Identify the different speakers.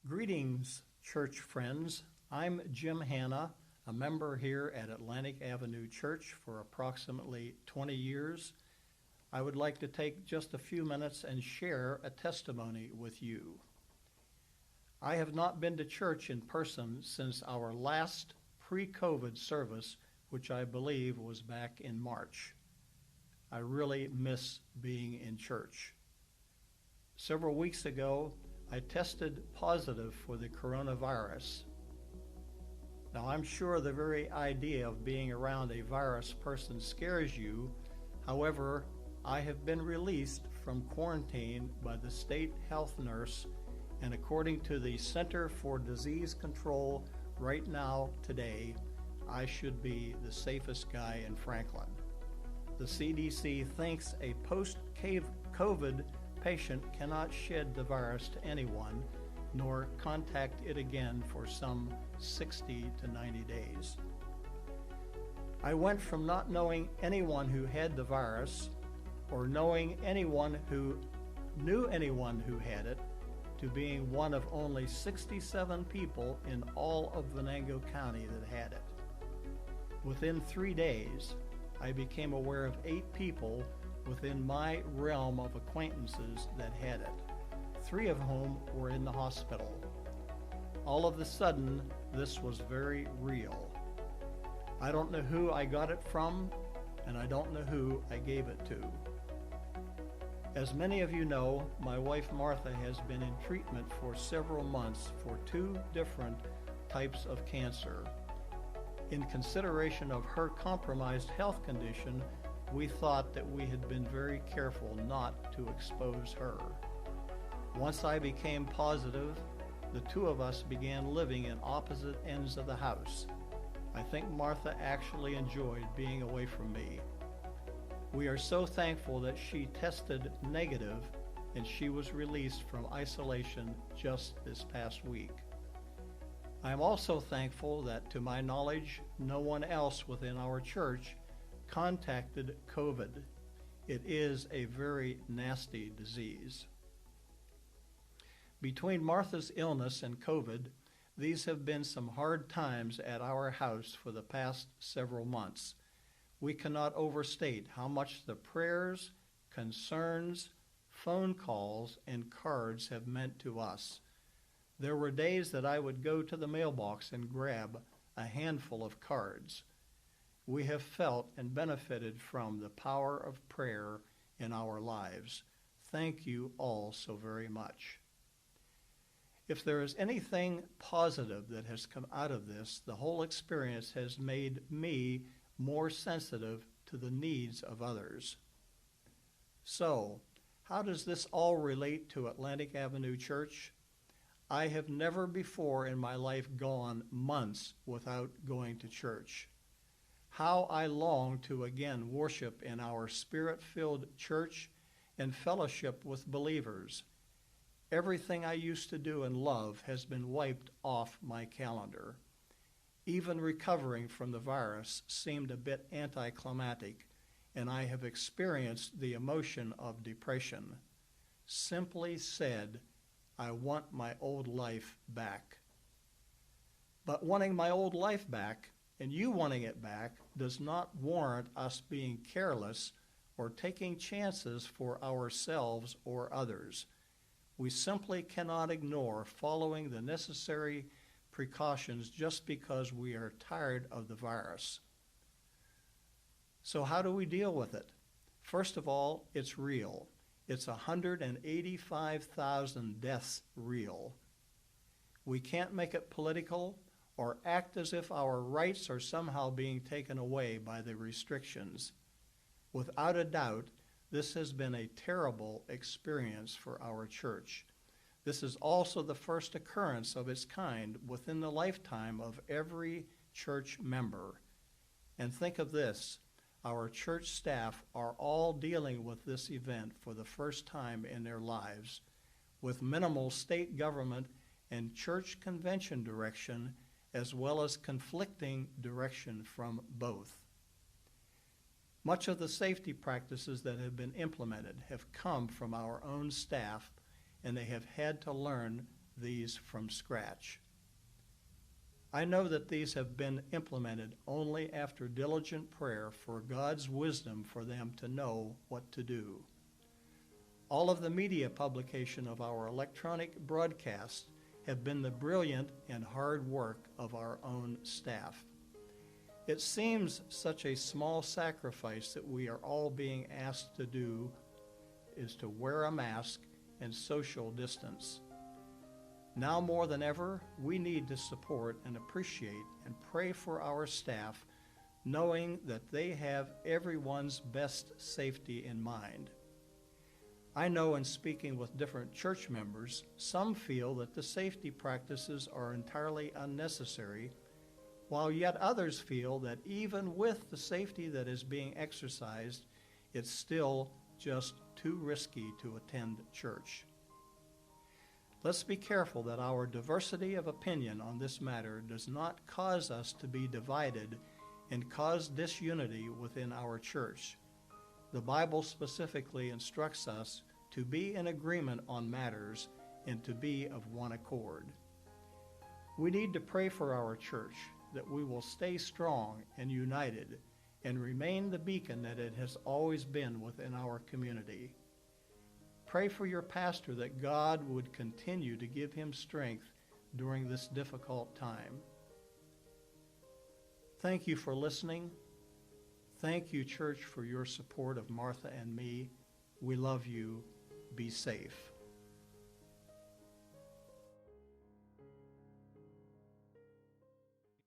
Speaker 1: Greetings, church friends. I'm Jim Hanna, a member here at Atlantic Avenue Church for approximately 20 years. I would like to take just a few minutes and share a testimony with you. I have not been to church in person since our last pre-COVID service, which I believe was back in March. I really miss being in church. Several weeks ago, I tested positive for the coronavirus. Now, I'm sure the very idea of being around a virus person scares you. However, I have been released from quarantine by the state health nurse, and according to the Center for Disease Control, right now, today, I should be the safest guy in Franklin. The CDC thinks a post-COVID patient cannot shed the virus to anyone, nor contact it again for some 60 to 90 days. I went from not knowing anyone who had the virus or knowing anyone who knew anyone who had it to being one of only 67 people in all of Venango County that had it. Within 3 days, I became aware of 8 people within my realm of acquaintances that had it, 3 of whom were in the hospital. All of a sudden, this was very real. I don't know who I got it from, and I don't know who I gave it to. As many of you know, my wife Martha has been in treatment for several months for 2 different types of cancer. In consideration of her compromised health condition, we thought that we had been very careful not to expose her. Once I became positive, the 2 of us began living in opposite ends of the house. I think Martha actually enjoyed being away from me. We are so thankful that she tested negative and she was released from isolation just this past week. I am also thankful that, to my knowledge, no one else within our church contacted COVID. It is a very nasty disease. Between Martha's illness and COVID, these have been some hard times at our house for the past several months. We cannot overstate how much the prayers, concerns, phone calls, and cards have meant to us. There were days that I would go to the mailbox and grab a handful of cards. We have felt and benefited from the power of prayer in our lives. Thank you all so very much. If there is anything positive that has come out of this, the whole experience has made me more sensitive to the needs of others. So, how does this all relate to Atlantic Avenue Church? I have never before in my life gone months without going to church. How I long to again worship in our spirit-filled church and fellowship with believers. Everything I used to do and love has been wiped off my calendar. Even recovering from the virus seemed a bit anticlimactic, and I have experienced the emotion of depression. Simply said, I want my old life back. But wanting my old life back, and you wanting it back, does not warrant us being careless or taking chances for ourselves or others. We simply cannot ignore following the necessary precautions just because we are tired of the virus. So how do we deal with it? First of all, it's real. It's 185,000 deaths real. We can't make it political or act as if our rights are somehow being taken away by the restrictions. Without a doubt, this has been a terrible experience for our church. This is also the first occurrence of its kind within the lifetime of every church member. And think of this, our church staff are all dealing with this event for the first time in their lives, with minimal state government and church convention direction, as well as conflicting direction from both. Much of the safety practices that have been implemented have come from our own staff, and they have had to learn these from scratch. I know that these have been implemented only after diligent prayer for God's wisdom for them to know what to do. All of the media publication of our electronic broadcasts have been the brilliant and hard work of our own staff. It seems such a small sacrifice that we are all being asked to do is to wear a mask and social distance. Now more than ever, we need to support and appreciate and pray for our staff, knowing that they have everyone's best safety in mind. I know in speaking with different church members, some feel that the safety practices are entirely unnecessary, while yet others feel that even with the safety that is being exercised, it's still just too risky to attend church. Let's be careful that our diversity of opinion on this matter does not cause us to be divided and cause disunity within our church. The Bible specifically instructs us to be in agreement on matters and to be of one accord. We need to pray for our church that we will stay strong and united and remain the beacon that it has always been within our community. Pray for your pastor that God would continue to give him strength during this difficult time. Thank you for listening. Thank you, church, for your support of Martha and me. We love you. Be safe.